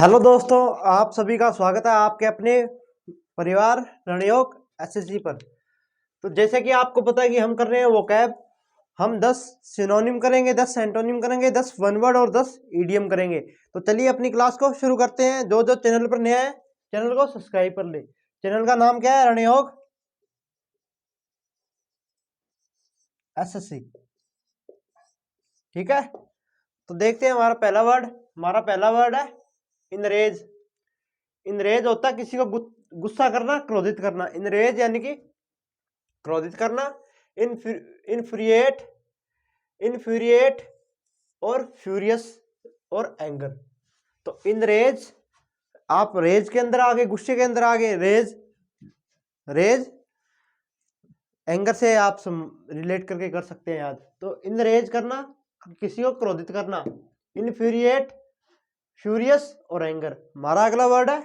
Hello दोस्तों, आप सभी का स्वागत है आपके अपने परिवार रणयोग एसएससी पर। तो जैसे कि आपको पता है कि हम कर रहे हैं वोकैब। हम 10 सिनोनिम करेंगे, 10 सेंटोनिम करेंगे, 10 वन वर्ड और 10 ईडियम करेंगे। तो चलिए अपनी क्लास को शुरू करते हैं। जो जो चैनल पर नया है चैनल को सब्सक्राइब कर ले। चैनल का नाम क्या है? रणयोग एसएससी। ठीक है, तो देखते हैं हमारा पहला वर्ड है इनरेज। इनरेज होता है किसी को गुस्सा करना, क्रोधित करना। इनरेज यानी कि क्रोधित करना। इनफ्यूरिएट, इनफ्यूरिएट और फ्यूरियस और एंगर। तो इनरेज, आप रेज के अंदर आगे, गुस्से के अंदर आगे रेज, रेज एंगर से आप रिलेट करके कर सकते हैं याद। तो इनरेज करना, किसी को क्रोधित करना। इनफ्यूरिएट, फ्यूरियस और एंगर। हमारा अगला वर्ड है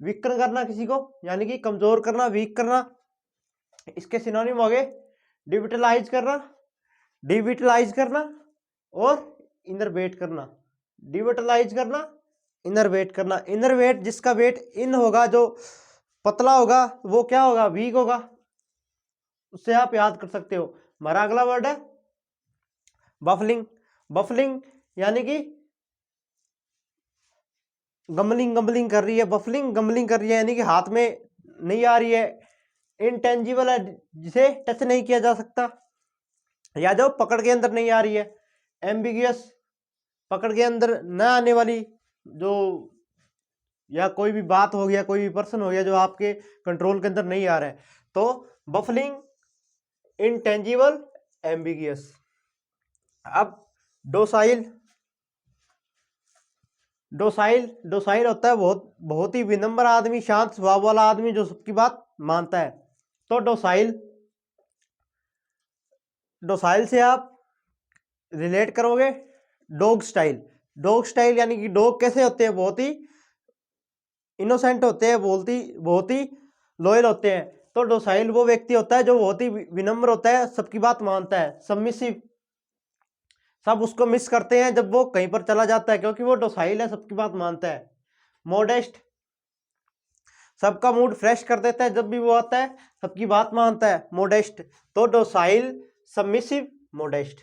वीकन करना किसी को, यानी कि कमजोर करना, वीक करना। इसके सिनोनिम हो गए डिविटलाइज करना, डिविटलाइज करना और इनरवेट करना। डिविटलाइज करना, इनरवेट करना। इनरवेट जिसका वेट इन होगा, जो पतला होगा वो क्या होगा? वीक होगा। उससे आप याद कर सकते हो। हमारा अगला वर्ड है बफलिंग। बफलिंग यानी कि गम्बलिंग, गम्बलिंग कर रही है। बफलिंग गम्बलिंग कर रही है यानी कि हाथ में नहीं आ रही है। इनटेंजिबल है, जिसे टच नहीं किया जा सकता या जो पकड़ के अंदर नहीं आ रही है। एम्बिगियस, पकड़ के अंदर न आने वाली, जो या कोई भी बात हो गया, कोई भी पर्सन हो गया जो आपके कंट्रोल के अंदर नहीं आ रहा है। तो बफलिंग, इनटेंजिबल, एम्बिगियस। अब डोसाइल। डोसाइल, डोसाइल होता है बहुत ही विनम्र आदमी, शांत स्वभाव वाला आदमी जो सबकी बात मानता है। तो डोसाइल, डोसाइल से आप रिलेट करोगे डॉग स्टाइल। डॉग स्टाइल यानी कि डॉग कैसे होते हैं? बहुत ही इनोसेंट होते हैं, बहुत ही लॉयल होते हैं। तो डोसाइल वो व्यक्ति होता है जो बहुत ही विनम्र होता है, सबकी बात मानता है। सबमिसिव, सब उसको मिस करते हैं जब वो कहीं पर चला जाता है, क्योंकि वो डोसाइल है, सबकी बात मानता है। मॉडेस्ट, सबका मूड फ्रेश कर देता है जब भी वो आता है, सबकी बात मानता है। मॉडेस्ट, तो डोसाइल, सबमिसिव, मॉडेस्ट।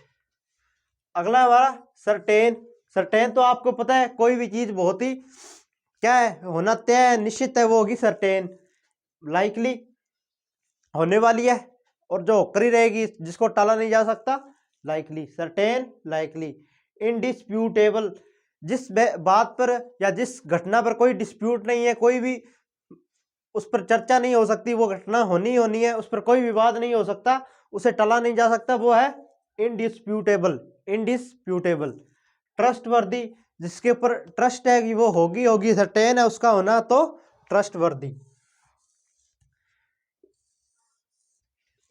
अगला हमारा सर्टेन। सर्टेन तो आपको पता है, कोई भी चीज बहुत ही क्या है, होना तय है, निश्चित है, वो होगी सर्टेन। लाइकली, होने वाली है और जो होकर ही रहेगी, जिसको टाला नहीं जा सकता। Likely, certain, likely. इनडिस्प्यूटेबल, जिस बात पर या जिस घटना पर कोई डिस्प्यूट नहीं है, कोई भी उस पर चर्चा नहीं हो सकती, वो घटना होनी है, उस पर कोई विवाद नहीं हो सकता, उसे टला नहीं जा सकता, वो है इनडिस्प्यूटेबल। इनडिस्प्यूटेबल। ट्रस्टवर्दी, जिसके ऊपर ट्रस्ट है कि वो होगी सर्टेन है उसका होना, तो ट्रस्टवर्दी।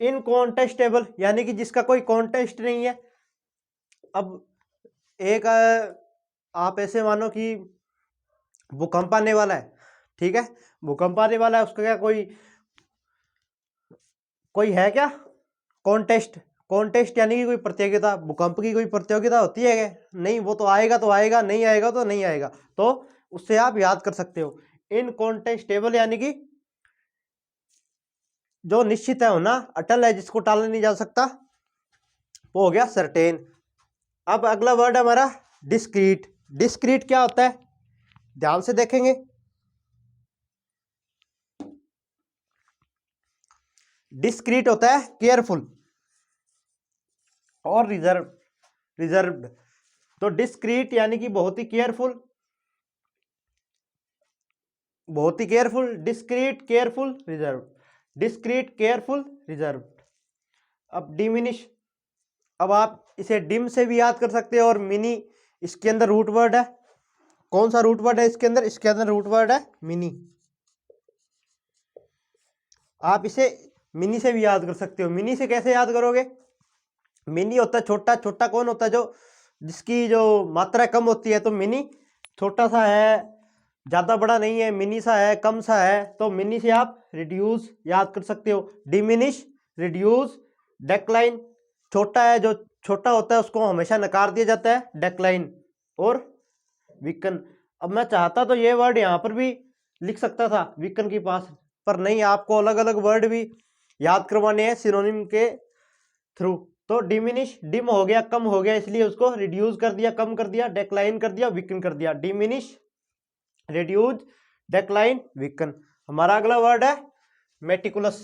इनकॉन्टेस्टेबल यानी कि जिसका कोई कॉन्टेस्ट नहीं है। अब एक आप ऐसे मानो कि भूकंप आने वाला है, ठीक है, भूकंप आने वाला है, उसका क्या कोई कोई है क्या कॉन्टेस्ट? कॉन्टेस्ट यानी कि कोई प्रतियोगिता। भूकंप की कोई प्रतियोगिता होती है क्या? नहीं, वो तो आएगा, नहीं आएगा तो नहीं आएगा। तो उससे आप याद कर सकते हो। इनकॉन्टेस्टेबल यानी कि जो निश्चित है होना, अटल है, जिसको टाला नहीं जा सकता, वो हो गया सर्टेन। अब अगला वर्ड है हमारा डिस्क्रीट। डिस्क्रीट क्या होता है? ध्यान से देखेंगे। डिस्क्रीट होता है केयरफुल और रिजर्व्ड। तो डिस्क्रीट यानी कि बहुत ही केयरफुल, बहुत ही careful. Discreet, careful, reserve. Discreet, careful, reserve. अब डिमिनिश, अब आप इसे डिम से भी याद कर सकते हो, और मिनी इसके अंदर रूट वर्ड है। कौन सा रूट वर्ड है इसके अंदर? इसके अंदर रूट वर्ड है मिनी। आप इसे मिनी से भी याद कर सकते हो। मिनी से कैसे याद करोगे? मिनी होता है छोटा। छोटा कौन होता है? जो जिसकी जो मात्रा कम होती है। तो मिनी छोटा सा है, ज्यादा बड़ा नहीं है, मिनी सा है, कम सा है। तो मिनी से आप रिड्यूस याद कर सकते हो। Diminish, reduce, decline. छोटा है, जो छोटा होता है उसको हमेशा नकार दिया जाता है, डेक्लाइन और वीकन। अब मैं चाहता तो ये वर्ड यहाँ पर भी लिख सकता था वीकन के पास, पर नहीं, आपको अलग अलग वर्ड भी याद करवाने हैं सिनोनिम के थ्रू। तो डिमिनिश, डिम हो गया, कम हो गया, इसलिए उसको रिड्यूस कर दिया, कम कर दिया, डेक्लाइन कर दिया, वीकन कर दिया। Diminish, reduce, decline, weaken. हमारा अगला वर्ड है मेटिकुलस।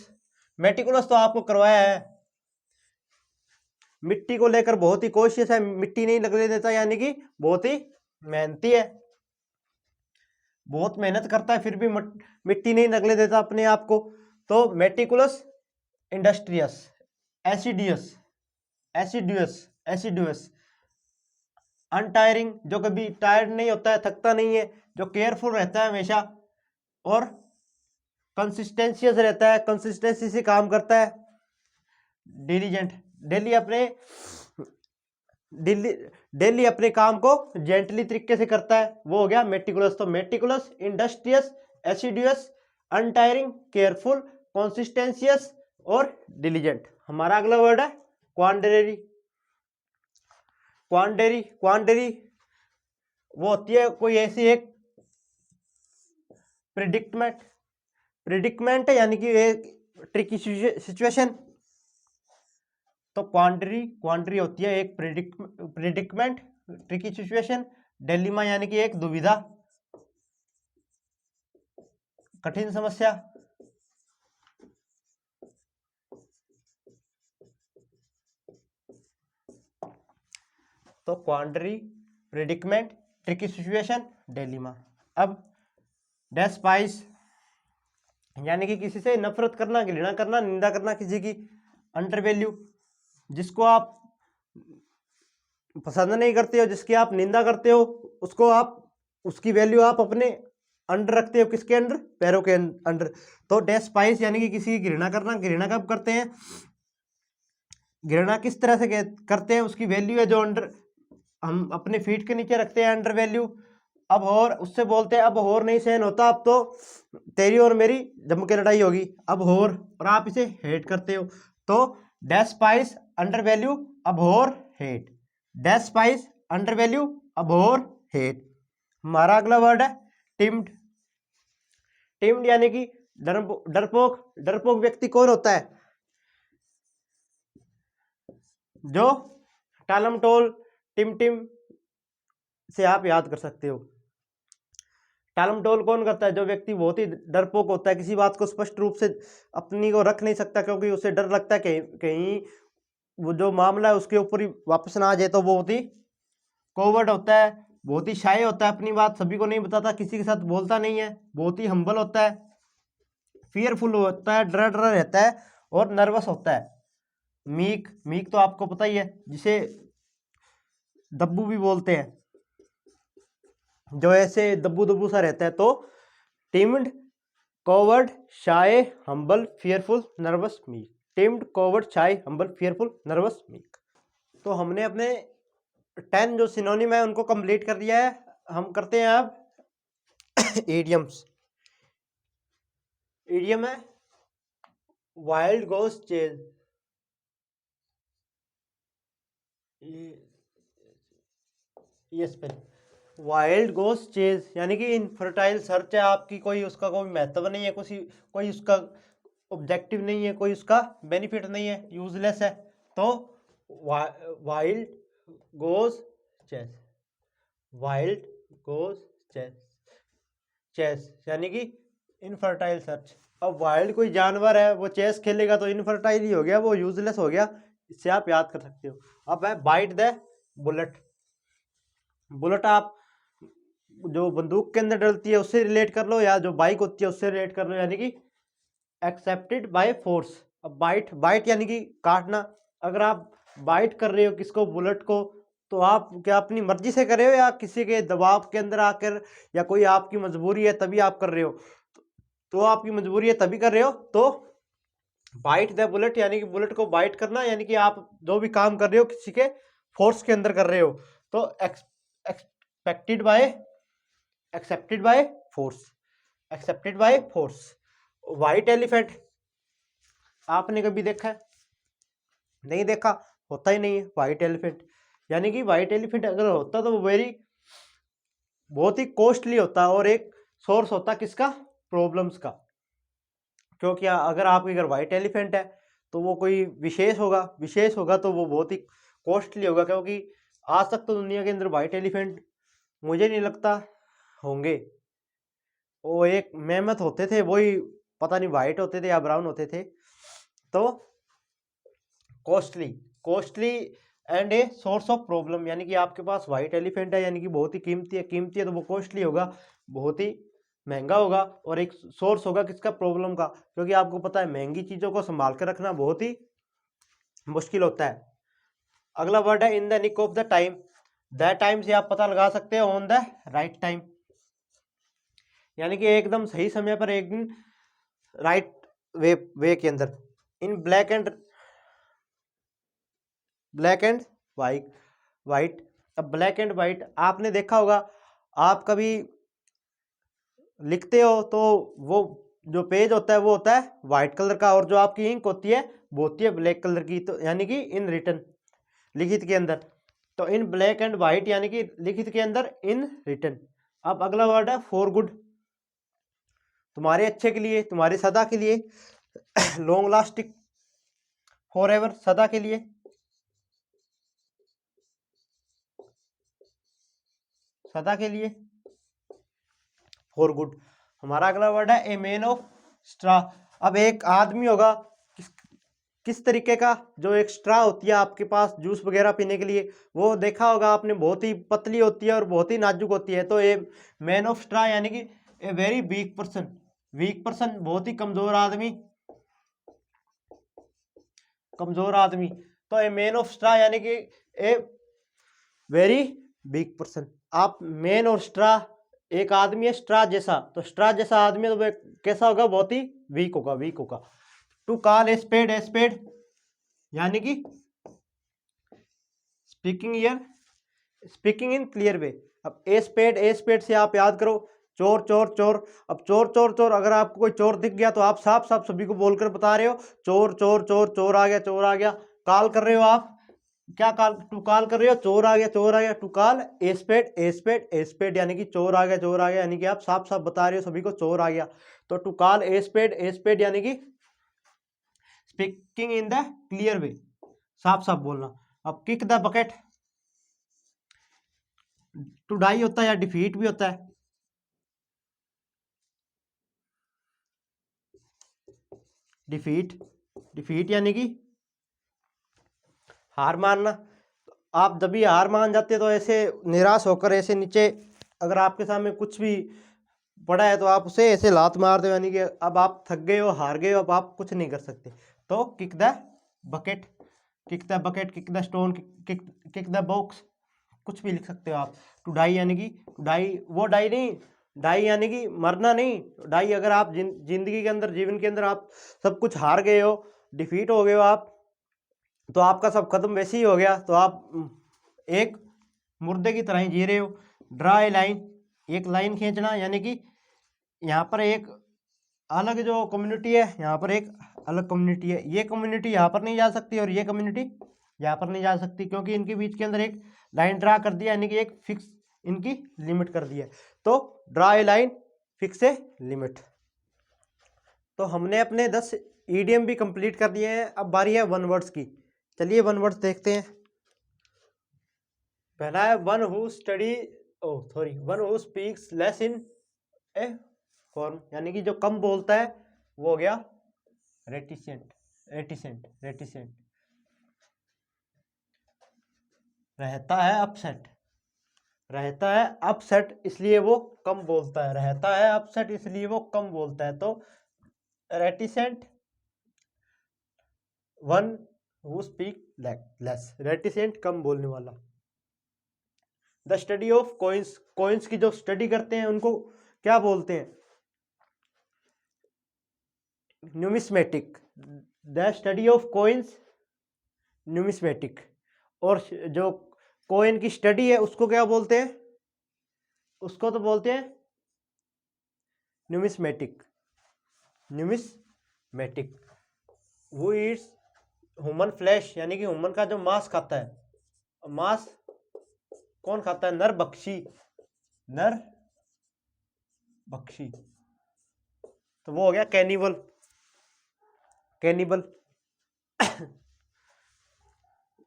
मेटिकुलस तो आपको करवाया है, मिट्टी को लेकर बहुत ही कॉशियस है, मिट्टी नहीं लगने देता, यानी कि बहुत ही मेहनती है, बहुत मेहनत करता है, फिर भी मिट्टी नहीं लगने देता अपने आप को। तो मेटिकुलस, इंडस्ट्रियस, एसिडियस, एसिडुअस, एसिडुअस, अनटायरिंग, जो कभी टायर्ड नहीं होता है, थकता नहीं है, जो केयरफुल रहता है हमेशा, और कंसिस्टेंशियस रहता है, कंसिस्टेंसी से काम करता है। डिलीजेंट, डेली अपने काम को जेंटली तरीके से करता है, वो हो गया मेटिकुलस। तो मेटिकुलस, इंडस्ट्रियस, एसिडुअस, अनटायरिंग, केयरफुल, कंसिस्टेंशियस और डिलीजेंट। हमारा अगला वर्ड है क्वांडरेरी। क्वांडरी, क्वांडरी वो होती है कोई ऐसी एक प्रिडिक्टमेंट, प्रिडिक्टमेंट यानी कि एक ट्रिकी सिचुएशन। तो क्वांडरी, क्वांडरी होती है एक प्रिडिक्टमेंट, ट्रिकी सिचुएशन। डिलेमा यानी कि एक दुविधा, कठिन समस्या। तो क्वांडरी, प्रिडिक्टमेंट, ट्रिकी सिचुएशन, डिलेमा। अब डेस्पाइस यानी कि किसी से नफरत करना, घृणा करना, निंदा करना किसी की। अंडर वैल्यू, जिसको आप पसंद नहीं करते हो, जिसकी आप निंदा करते हो, उसको आप, उसकी वैल्यू आप अपने अंडर रखते हो, किसके अंडर, पैरों के अंडर। तो डेस्पाइस यानी कि किसी की घृणा करना। घृणा कब करते हैं, घृणा किस तरह से करते हैं, उसकी वैल्यू है जो अंडर, हम अपने फीट के नीचे रखते हैं, अंडर वैल्यू। अब और उससे बोलते हैं अब और नहीं सहन होता, अब तो तेरी और मेरी जम के लड़ाई होगी, अब और आप इसे हेट करते हो। तो despise, undervalue, abhor, hate. Despise, undervalue, abhor, hate. हमारा अगला वर्ड है टिम्ड। टिम्ड यानी कि डरपोक। डरपोक व्यक्ति कौन होता है, जो टालमटोल, टिमटिम से आप याद कर सकते हो। टालमटोल कौन करता है, जो व्यक्ति बहुत ही डरपोक होता है, किसी बात को स्पष्ट रूप से अपनी को रख नहीं सकता, क्योंकि उसे डर लगता है कहीं कहीं वो जो मामला है उसके ऊपर ही वापस ना आ जाए। तो वो बहुत ही कोवर्ड होता है, बहुत ही शाय होता है, अपनी बात सभी को नहीं बताता, किसी के साथ बोलता नहीं है, बहुत ही हम्बल होता है, फियरफुल होता है, डरा डरा रहता है और नर्वस होता है। मीक, मीक तो आपको पता ही है, जिसे दब्बू भी बोलते हैं, जो ऐसे दब्बू दब्बू सा रहता है। तो timid, coward, shy, humble, fearful, nervous, meek. Timid, coward, shy, humble, fearful, nervous, meek. तो हमने अपने 10 जो सिनोनिम है उनको कंप्लीट कर दिया है। हम करते हैं अब इडियम्स। इडियम है वाइल्ड गोस चेज। यस पे वाइल्ड गोस चेज यानी कि इनफर्टाइल सर्च है आपकी, कोई उसका कोई महत्व नहीं है, कोई उसका ऑब्जेक्टिव नहीं है, कोई उसका बेनिफिट नहीं है, यूजलेस है। तो वाइल्ड गोस चेज, वाइल्ड गोस चेज, चेस यानी कि इनफर्टाइल सर्च। अब वाइल्ड कोई जानवर है, वो चेस खेलेगा तो इनफर्टाइल ही हो गया, वो यूजलेस हो गया, इससे आप याद कर सकते हो। अब है बाइट द बुलेट। बुलेट आप जो बंदूक के अंदर डलती है उससे रिलेट कर लो, या जो बाइक होती है उससे रिलेट कर लो, यानी कि एक्सेप्टेड बाय फोर्स। अब बाइट, बाइट यानी कि काटना। अगर आप बाइट कर रहे हो किसको, बुलेट को, तो आप क्या अपनी मर्जी से कर रहे हो या किसी के दबाव के अंदर आकर, या कोई आपकी मजबूरी है तभी आप कर रहे हो, तो आपकी मजबूरी है तभी कर रहे हो। तो बाइट द बुलेट यानी कि बुलेट को बाइट करना, यानी कि आप जो भी काम कर रहे हो किसी के फोर्स के अंदर कर रहे हो। तो expected bye, accepted by force, accepted by force. White elephant आपने कभी देखा है, नहीं देखा, होता ही नहीं है व्हाइट एलिफेंट। यानी कि व्हाइट एलिफेंट अगर होता तो वो वेरी बहुत ही कॉस्टली होता है और एक सोर्स होता है किसका, प्रॉब्लम्स का। क्योंकि अगर आपके घर वाइट एलिफेंट है तो वो कोई विशेष होगा तो वो बहुत ही कॉस्टली होगा, क्योंकि आज तक तो दुनिया के अंदर वाइट एलिफेंट मुझे नहीं लगता होंगे। वो एक मेहमत होते थे, वही पता नहीं वाइट होते थे या ब्राउन होते थे। तो costly and a source of problem, यानी कि आपके पास वाइट एलिफेंट है यानी कि बहुत ही कीमती है तो वो कॉस्टली होगा, बहुत ही महंगा होगा। और एक सोर्स होगा किसका, प्रॉब्लम का, क्योंकि आपको पता है महंगी चीज़ों को संभाल कर रखना बहुत ही मुश्किल होता है। अगला वर्ड है in the nick of the time. The time से आप पता लगा सकते हो ऑन द राइट टाइम, यानी कि एकदम सही समय पर, एक दिन राइट वे के अंदर। इन ब्लैक एंड वाइट। अब ब्लैक एंड वाइट आपने देखा होगा, आप कभी लिखते हो तो वो जो पेज होता है वो होता है वाइट कलर का, और जो आपकी इंक होती है वो होती है ब्लैक कलर की, तो यानी कि इन रिटन, लिखित के अंदर। तो इन ब्लैक एंड वाइट यानी कि लिखित के अंदर, इन रिटन। अब अगला वर्ड है फॉर गुड, तुम्हारे अच्छे के लिए, तुम्हारे सदा के लिए। लॉन्ग लास्टिंग, फॉर एवर, सदा के लिए, सदा के लिए, फॉर गुड। हमारा अगला वर्ड है ए मैन ऑफ स्ट्रा। अब एक आदमी होगा किस तरीके का, जो एक स्ट्रा होती है आपके पास जूस वगैरह पीने के लिए, वो देखा होगा आपने, बहुत ही पतली होती है और बहुत ही नाजुक होती है। तो ए मैन ऑफ स्ट्रा यानी कि ए वेरी वीक पर्सन, बहुत ही कमजोर आदमी, तो ए मैन ऑफ स्ट्रा यानी कि ए वेरी वीक पर्सन। आप मैन और स्ट्रा, एक आदमी है स्ट्रा जैसा, तो स्ट्रा जैसा आदमी तो वह कैसा होगा, बहुत ही वीक होगा। टू कॉल ए स्पेड यानी कि स्पीकिंग इन क्लियर वे। अब ए स्पेड से आप याद करो चोर। अब चोर, अगर आपको कोई चोर दिख गया तो आप साफ सभी को बोलकर बता रहे हो चोर आ गया। कॉल कर रहे हो आप, क्या टू कॉल कर रहे हो, चोर आ गया। टू कॉल ए स्पेड यानी कि चोर आ गया, यानी कि आप साफ बता रहे हो सभी को चोर आ गया। तो टू कॉल ए स्पेड यानी कि speaking in the clear way, साफ बोलना। अब kick the bucket, to die होता है या डिफीट भी होता है। डिफीट यानी कि हार मानना। आप जब भी हार मान जाते तो ऐसे निराश होकर ऐसे नीचे, अगर आपके सामने कुछ भी पड़ा है तो आप उसे ऐसे लात मार दो, यानी कि अब आप थक गए हो, हार गए हो, अब आप कुछ नहीं कर सकते। तो kick the bucket, kick the stone, kick the box, कुछ भी लिख सकते हो आप। टू डाई यानी कि डाई यानी कि मरना नहीं। डाई अगर आप जिंदगी के अंदर, जीवन के अंदर आप सब कुछ हार गए हो, डिफीट हो गए हो आप, तो आपका सब खत्म वैसे ही हो गया, तो आप एक मुर्दे की तरह ही जी रहे हो। ड्रा ए लाइन, एक लाइन खींचना, यानी कि यहाँ पर एक अलग जो कम्युनिटी है, यहाँ पर एक अलग कम्युनिटी है, ये कम्युनिटी यहाँ पर नहीं जा सकती और ये कम्युनिटी यहाँ पर नहीं जा सकती, क्योंकि इनके बीच के अंदर एक लाइन ड्रा कर दिया, यानी कि एक फिक्स इनकी लिमिट कर दी है। तो draw a line, fix a limit. तो हमने अपने 10 ईडीएम भी कंप्लीट कर दिए हैं, अब बारी है वन वर्ड्स की। चलिए वन वर्ड्स देखते हैं। पहला है one who speaks less in A form, यानी कि जो कम बोलता है वो हो गया रेटिसेंट। रहता है अपसेट, इसलिए वो कम बोलता है। रहता है अपसेट इसलिए वो कम बोलता है। तो reticent, one who speak less, reticent कम बोलने वाला। द स्टडी ऑफ कॉइन्स की जो स्टडी करते हैं उनको क्या बोलते हैं, numismatic. The study of coins, numismatic. और जो कॉइन की स्टडी है उसको क्या बोलते हैं, उसको तो बोलते हैं न्यूमिस्मेटिक। वो ईट्स ह्यूमन फ्लैश, यानी कि ह्यूमन का जो मांस खाता है। मांस कौन खाता है, नर बख्शी। नर भक्षी, तो वो हो गया cannibal. Cannibal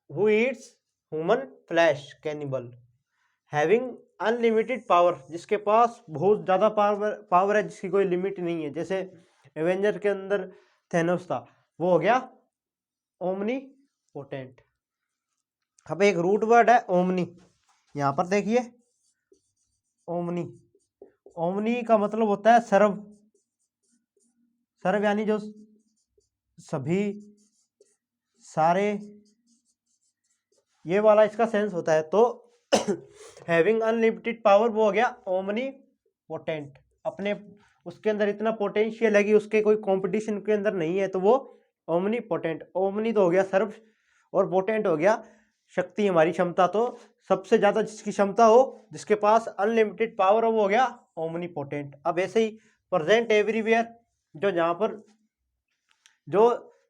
who Yeats human flesh, cannibal. Having unlimited power, जिसके पास बहुत ज्यादा पावर है, जिसकी कोई लिमिट नहीं है, जैसे एवेंजर के अंदर थेनोस था, वो हो गया ओमनी पोटेंट। अब एक रूट वर्ड है ओमनी, यहां पर देखिए ओमनी। ओमनी का मतलब होता है सर्व। सर्व यानी जो सभी, सारे, ये वाला इसका सेंस होता है। तो हैविंग अनलिमिटेड पावर वो हो गया ओमनी पोटेंट। अपने उसके अंदर इतना पोटेंशियल है कि उसके कोई कंपटीशन के अंदर नहीं है, तो वो ओमनी पोटेंट। ओमनी तो हो गया सर्व, और पोटेंट हो गया शक्ति, हमारी क्षमता। तो सबसे ज्यादा जिसकी क्षमता हो, जिसके पास अनलिमिटेड पावर हो, वो हो गया ओमनी पोटेंट। अब ऐसे ही प्रेजेंट एवरीवेयर, जो जहां पर जो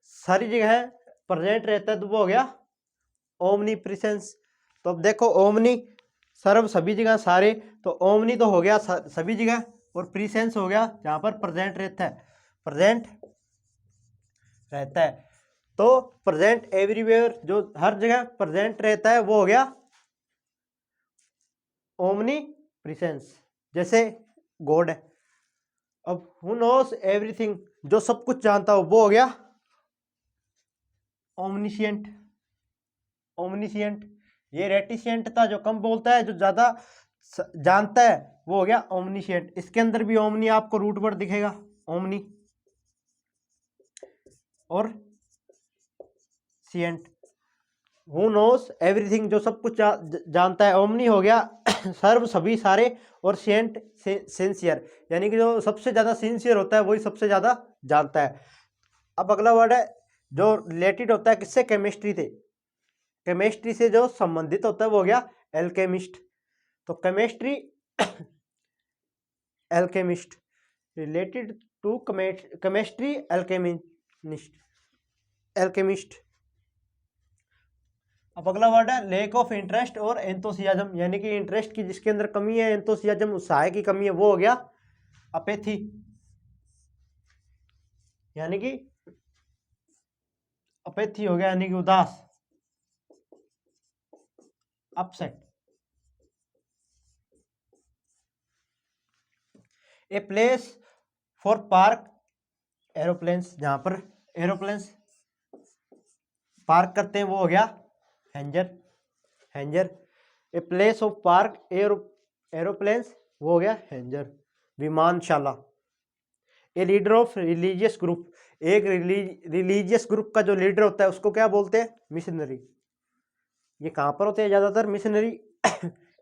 सारी जगह है प्रेजेंट रहता है, तो वो हो गया ओमनी प्रेजेंस। तो अब देखो ओमनी सर्व, सभी जगह, सारे, तो ओमनी तो हो गया सभी जगह, और प्रेजेंस हो गया जहां पर प्रेजेंट रहता है। प्रेजेंट रहता है, तो प्रेजेंट एवरीवेयर, जो हर जगह प्रेजेंट रहता है, वो हो गया ओमनी प्रेजेंस। जैसे गॉड है। अब हु नोस एवरीथिंग, जो सब कुछ जानता हो, वो हो गया ओमनिशिएंट। ओमनिशिएंट। ये रेटिशिएंट था, जो कम बोलता है, जो ज्यादा जानता है, वो हो गया ओमनिशिएंट। इसके अंदर भी ओमनी आपको रूट वर्ड दिखेगा, ओमनी और सिएंट। हु नोस एवरीथिंग, जो सब कुछ जानता है। ओमनी हो गया सर्व, सभी, सारे, और सिएंट सिंसियर, यानी कि जो सबसे ज्यादा सिंसियर होता है, वही सबसे ज्यादा जानता है। अब अगला वर्ड है जो रिलेटेड होता है किससे, केमिस्ट्री से। केमिस्ट्री से जो संबंधित होता है, वो हो गया एल्केमिस्ट। तो chemistry alchemist, related to chemistry alchemist, alchemist. अब अगला वर्ड है लैक ऑफ इंटरेस्ट और एंथुसियाज्म, यानी कि इंटरेस्ट की जिसके अंदर कमी है, एंथुसियाज्म उत्साह की कमी है, वो हो गया अपेथी, यानी कि अपेथी हो गया, यानी कि उदास, upset. A place for park aeroplanes, जहां पर एरोप्लेन्स पार्क करते हैं, वो हो गया hangar, hangar. A place of park aeroplanes, वो हो गया हैंजर, विमानशाला। A leader of religious group, एक रिलीजियस ग्रुप का जो लीडर होता है, उसको क्या बोलते हैं, मिशनरी। ये कहाँ पर होते हैं ज्यादातर मिशनरी,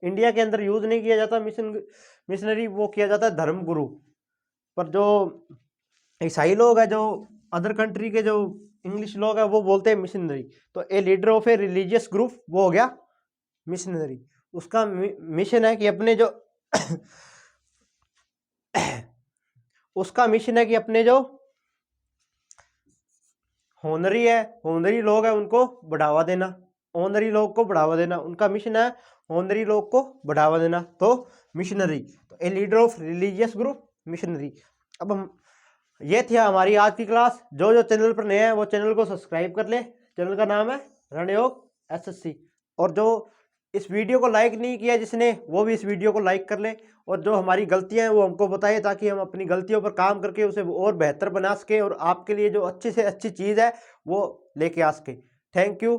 इंडिया के अंदर यूज नहीं किया जाता मिशनरी, वो किया जाता है धर्म गुरु। पर जो ईसाई लोग हैं, जो अदर कंट्री के जो इंग्लिश लोग हैं, वो बोलते हैं मिशनरी। तो ए leader of a religious group, वो हो गया मिशनरी। उसका मिशन है कि अपने जो उसका मिशन है कि अपने जो होनरी है, होनरी लोग हैं, उनको बढ़ावा देना, ऑनरी लोग को बढ़ावा देना। उनका मिशन है ऑनरी लोग को बढ़ावा देना, तो मिशनरी। तो ए leader of religious group, missionary. अब हम, ये थी हमारी आज की क्लास। जो जो चैनल पर नए हैं, वो चैनल को सब्सक्राइब कर ले। चैनल का नाम है रणयोग SSC। और जो इस वीडियो को लाइक नहीं किया जिसने, वो भी इस वीडियो को लाइक कर ले। और जो हमारी गलतियां हैं, वो हमको बताए, ताकि हम अपनी गलतियों पर काम करके उसे और बेहतर बना सके, और आपके लिए जो अच्छी से अच्छी चीज़ है, वो लेके आ सके। Thank you.